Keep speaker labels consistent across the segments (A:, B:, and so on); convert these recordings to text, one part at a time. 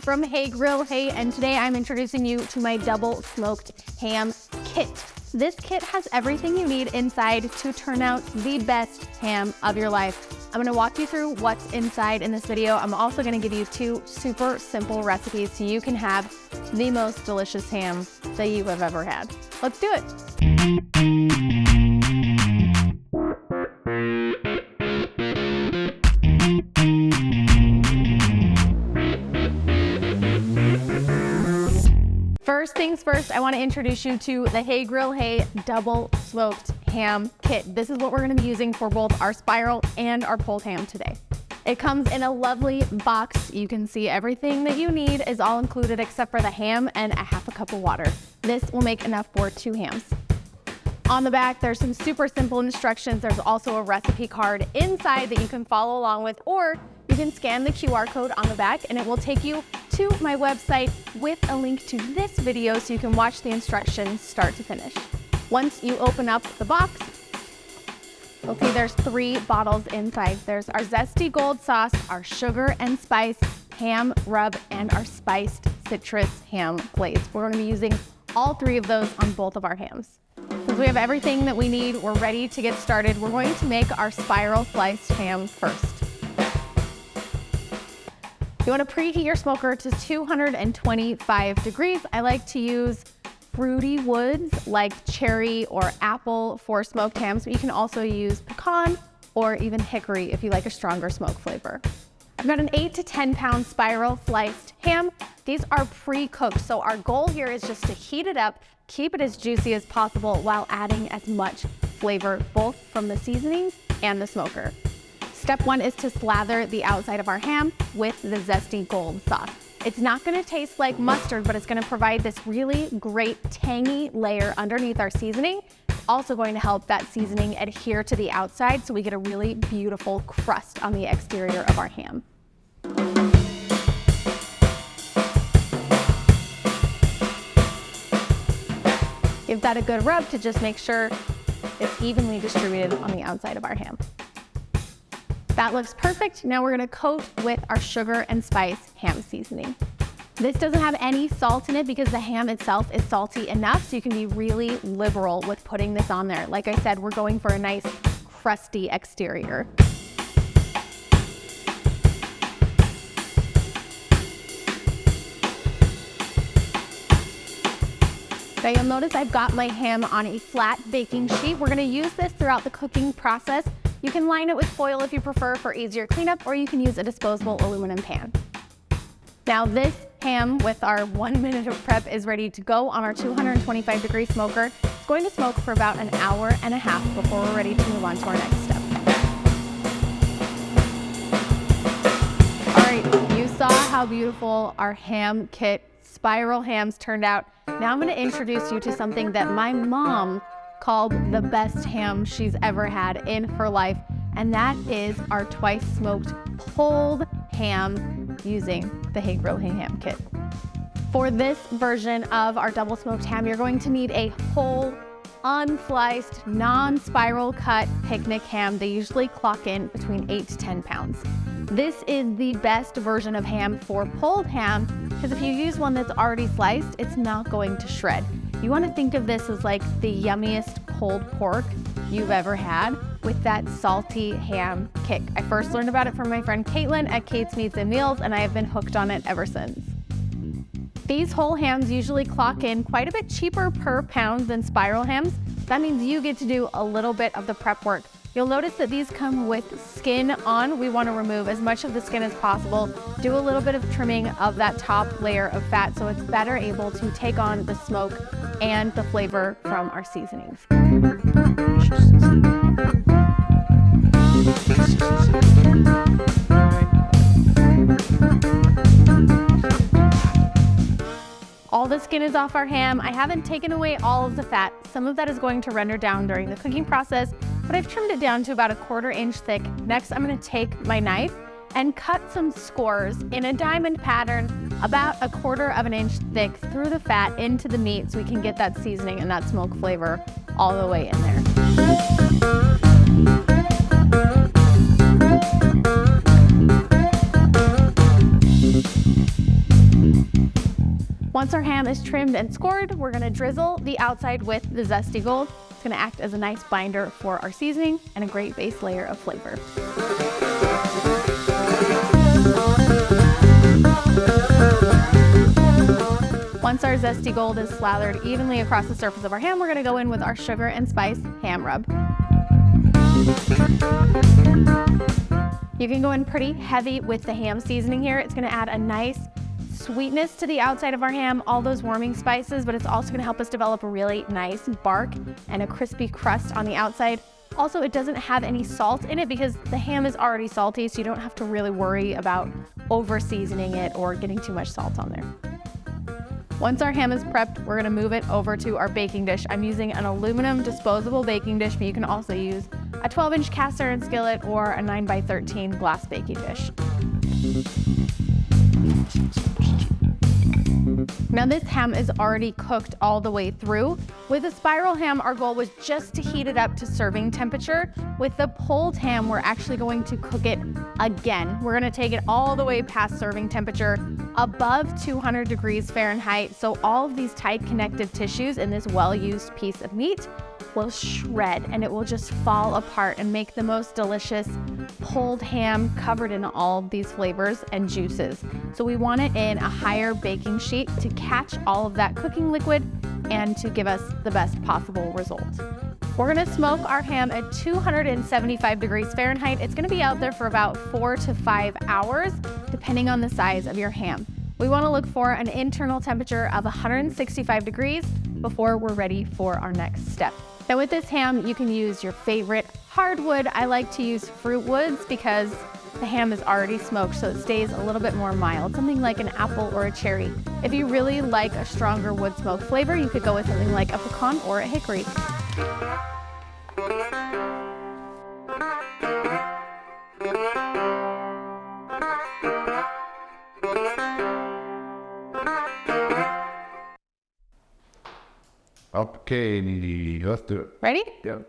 A: from Hey Grill Hey, and today I'm introducing you to my double smoked ham kit. This kit has everything you need inside to turn out the best ham of your life. I'm gonna walk you through what's inside in this video. I'm also gonna give you 2 super simple recipes so you can have the most delicious ham that you have ever had. Let's do it. First things first, I want to introduce you to the Hey Grill Hey double smoked ham kit. This is what we're going to be using for both our spiral and our pulled ham today. It comes in a lovely box. You can see everything that you need is all included except for the ham and a half a cup of water. This will make enough for 2 hams. On the back, there's some super simple instructions. There's also a recipe card inside that you can follow along with, or you can scan the QR code on the back and it will take you to my website with a link to this video so you can watch the instructions start to finish. Once you open up the box, you'll see there's 3 bottles inside. There's our zesty gold sauce, our sugar and spice ham rub, and our spiced citrus ham glaze. We're going to be using all 3 of those on both of our hams. Since we have everything that we need, we're ready to get started. We're going to make our spiral sliced ham first. You want to preheat your smoker to 225 degrees. I like to use fruity woods like cherry or apple for smoked hams, but you can also use pecan or even hickory if you like a stronger smoke flavor. I've got an 8 to 10 pound spiral sliced ham. These are pre-cooked, so our goal here is just to heat it up, keep it as juicy as possible while adding as much flavor both from the seasonings and the smoker. Step 1 is to slather the outside of our ham with the zesty gold sauce. It's not going to taste like mustard, but it's going to provide this really great tangy layer underneath our seasoning. It's also going to help that seasoning adhere to the outside so we get a really beautiful crust on the exterior of our ham. Give that a good rub to just make sure it's evenly distributed on the outside of our ham. That looks perfect. Now we're gonna coat with our sugar and spice ham seasoning. This doesn't have any salt in it because the ham itself is salty enough, so you can be really liberal with putting this on there. Like I said, we're going for a nice crusty exterior. Now you'll notice I've got my ham on a flat baking sheet. We're gonna use this throughout the cooking process. You can line it with foil if you prefer for easier cleanup, or you can use a disposable aluminum pan. Now this ham with our 1 minute of prep is ready to go on our 225 degree smoker. It's going to smoke for about an hour and a half before we're ready to move on to our next step. All right, you saw how beautiful our ham kit spiral hams turned out. Now I'm going to introduce you to something that my mom called the best ham she's ever had in her life, and that is our twice smoked pulled ham using the Hey Grill Hey ham kit. For this version of our double smoked ham, you're going to need a whole, unsliced, non-spiral cut picnic ham. They usually clock in between 8 to 10 pounds. This is the best version of ham for pulled ham because if you use one that's already sliced, it's not going to shred. You want to think of this as like the yummiest pulled pork you've ever had with that salty ham kick. I first learned about it from my friend Caitlin at Kate's Meats and Meals, and I have been hooked on it ever since. These whole hams usually clock in quite a bit cheaper per pound than spiral hams. That means you get to do a little bit of the prep work. You'll notice that these come with skin on. We want to remove as much of the skin as possible. Do a little bit of trimming of that top layer of fat so it's better able to take on the smoke and the flavor from our seasonings. All the skin is off our ham. I haven't taken away all of the fat. Some of that is going to render down during the cooking process, but I've trimmed it down to about a 1/4 inch thick. Next, I'm gonna take my knife and cut some scores in a diamond pattern about a 1/4 inch thick through the fat into the meat so we can get that seasoning and that smoke flavor all the way in there. ham is trimmed and scored, we're gonna drizzle the outside with the Zesty Gold. It's gonna act as a nice binder for our seasoning and a great base layer of flavor. Once our Zesty Gold is slathered evenly across the surface of our ham, we're gonna go in with our sugar and spice ham rub. You can go in pretty heavy with the ham seasoning here. It's gonna add a nice sweetness to the outside of our ham, all those warming spices, but it's also gonna help us develop a really nice bark and a crispy crust on the outside. Also, it doesn't have any salt in it because the ham is already salty, so you don't have to really worry about over seasoning it or getting too much salt on there. Once our ham is prepped, we're gonna move it over to our baking dish. I'm using an aluminum disposable baking dish, but you can also use a 12-inch cast iron skillet or a 9x13 glass baking dish. Now this ham is already cooked all the way through. With a spiral ham, our goal was just to heat it up to serving temperature. With the pulled ham, we're actually going to cook it again. We're gonna take it all the way past serving temperature, above 200 degrees Fahrenheit, so all of these tight connective tissues in this well-used piece of meat will shred and it will just fall apart and make the most delicious pulled ham covered in all of these flavors and juices. So we want it in a higher baking sheet to catch all of that cooking liquid and to give us the best possible result. We're gonna smoke our ham at 275 degrees Fahrenheit. It's gonna be out there for about 4 to 5 hours, depending on the size of your ham. We wanna look for an internal temperature of 165 degrees before we're ready for our next step. Now with this ham, you can use your favorite hardwood. I like to use fruit woods because the ham is already smoked, so it stays a little bit more mild, something like an apple or a cherry. If you really like a stronger wood smoke flavor, you could go with something like a pecan or a hickory.
B: Okay, let's do it.
A: Ready?
B: Yep.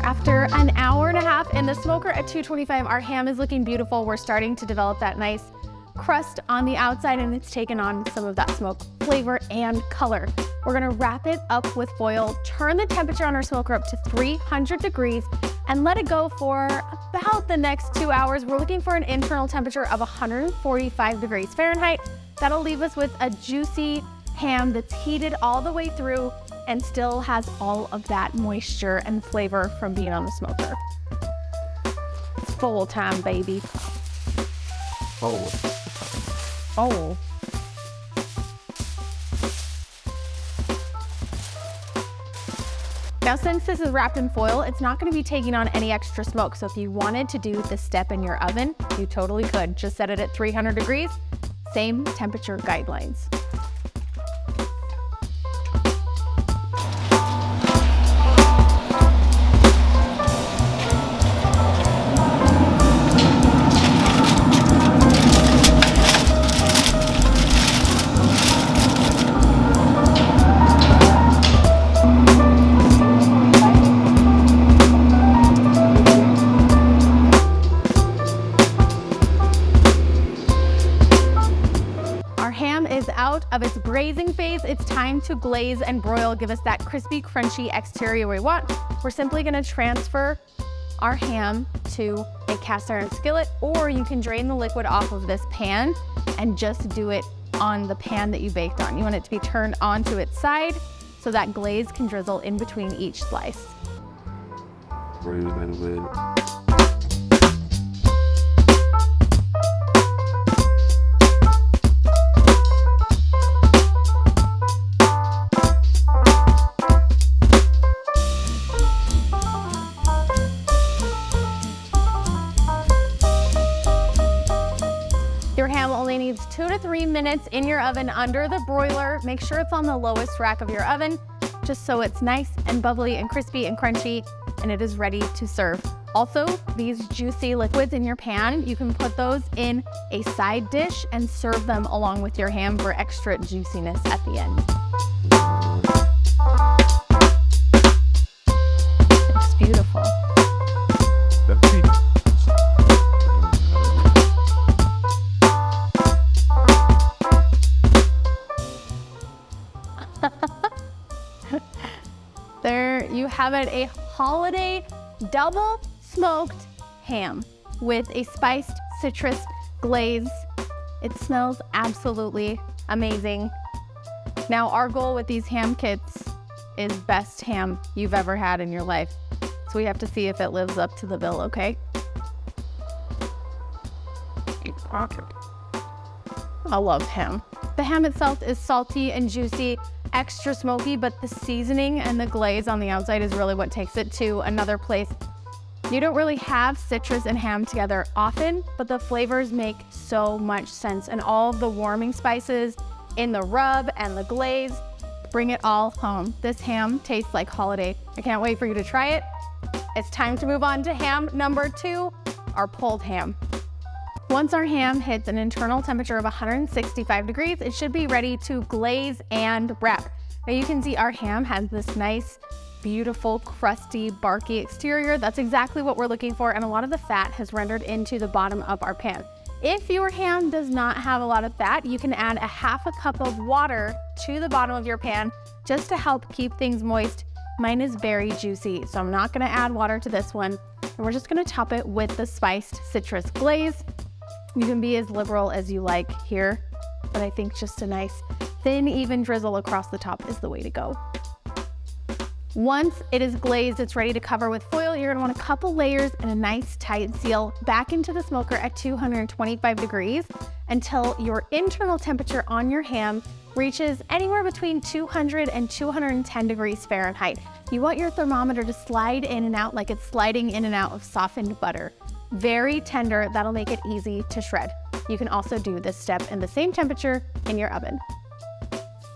A: After an hour and a half in the smoker at 225, our ham is looking beautiful. We're starting to develop that nice crust on the outside and it's taken on some of that smoke flavor and color. We're gonna wrap it up with foil, turn the temperature on our smoker up to 300 degrees and let it go for about the next 2 hours. We're looking for an internal temperature of 145 degrees Fahrenheit. That'll leave us with a juicy ham that's heated all the way through and still has all of that moisture and flavor from being on the smoker. It's full time, baby. Oh. Now, since this is wrapped in foil, it's not gonna be taking on any extra smoke. So if you wanted to do this step in your oven, you totally could. Just set it at 300 degrees, same temperature guidelines. Out of its braising phase, it's time to glaze and broil, give us that crispy, crunchy exterior we want. We're simply gonna transfer our ham to a cast iron skillet, or you can drain the liquid off of this pan and just do it on the pan that you baked on. You want it to be turned onto its side so that glaze can drizzle in between each slice. Your ham only needs 2 to 3 minutes in your oven under the broiler. Make sure it's on the lowest rack of your oven, just so it's nice and bubbly and crispy and crunchy, and it is ready to serve. Also, these juicy liquids in your pan, you can put those in a side dish and serve them along with your ham for extra juiciness at the end. It's beautiful. have it a holiday double smoked ham with a spiced citrus glaze. It smells absolutely amazing. Now, our goal with these ham kits is best ham you've ever had in your life. So we have to see if it lives up to the bill, okay? I love ham. The ham itself is salty and juicy, extra smoky, but the seasoning and the glaze on the outside is really what takes it to another place. You don't really have citrus and ham together often, but the flavors make so much sense, and all of the warming spices in the rub and the glaze bring it all home. This ham tastes like holiday. I can't wait for you to try it. It's time to move on to ham number 2, our pulled ham. Once our ham hits an internal temperature of 165 degrees, it should be ready to glaze and wrap. Now you can see our ham has this nice, beautiful, crusty, barky exterior. That's exactly what we're looking for, and a lot of the fat has rendered into the bottom of our pan. If your ham does not have a lot of fat, you can add a half a cup of water to the bottom of your pan just to help keep things moist. Mine is very juicy, so I'm not gonna add water to this one. And we're just gonna top it with the spiced citrus glaze. You can be as liberal as you like here, but I think just a nice thin, even drizzle across the top is the way to go. Once it is glazed, it's ready to cover with foil. You're gonna want a couple layers and a nice tight seal back into the smoker at 225 degrees until your internal temperature on your ham reaches anywhere between 200 and 210 degrees Fahrenheit. You want your thermometer to slide in and out like it's sliding in and out of softened butter. Very tender, that'll make it easy to shred. You can also do this step in the same temperature in your oven.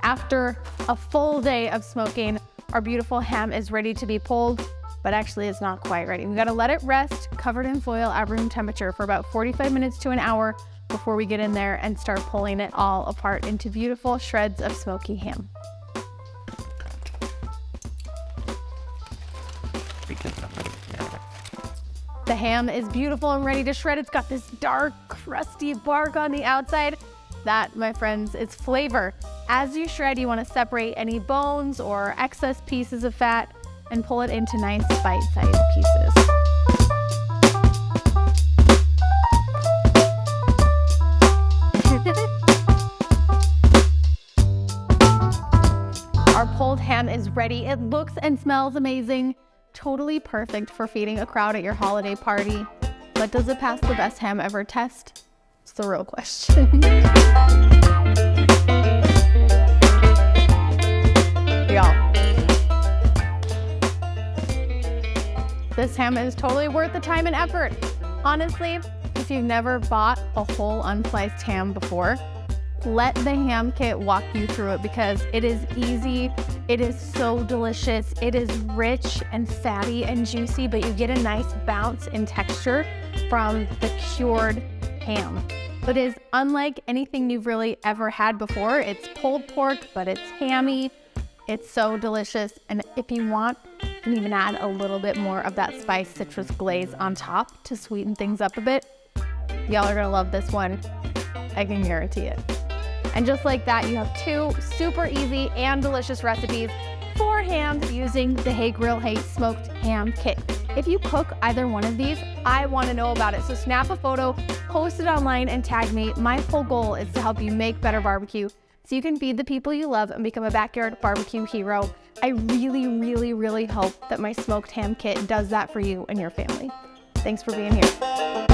A: After a full day of smoking, our beautiful ham is ready to be pulled, but actually it's not quite ready. We gotta let it rest, covered in foil at room temperature for about 45 minutes to an hour before we get in there and start pulling it all apart into beautiful shreds of smoky ham. The ham is beautiful and ready to shred. It's got this dark, crusty bark on the outside. That, my friends, is flavor. As you shred, you want to separate any bones or excess pieces of fat and pull it into nice bite-sized pieces. Our pulled ham is ready. It looks and smells amazing. Totally perfect for feeding a crowd at your holiday party. But does it pass the best ham ever test? It's the real question. Y'all, this ham is totally worth the time and effort. Honestly, if you've never bought a whole unsliced ham before, let the ham kit walk you through it because it is easy. It is so delicious. It is rich and fatty and juicy, but you get a nice bounce in texture from the cured ham. It is unlike anything you've really ever had before. It's pulled pork, but it's hammy. It's so delicious. And if you want, you can even add a little bit more of that spiced citrus glaze on top to sweeten things up a bit. Y'all are gonna love this one. I can guarantee it. And just like that, you have 2 super easy and delicious recipes for ham using the Hey Grill Hey Smoked Ham Kit. If you cook either one of these, I want to know about it. So snap a photo, post it online, and tag me. My whole goal is to help you make better barbecue so you can feed the people you love and become a backyard barbecue hero. I really, really, really hope that my smoked ham kit does that for you and your family. Thanks for being here.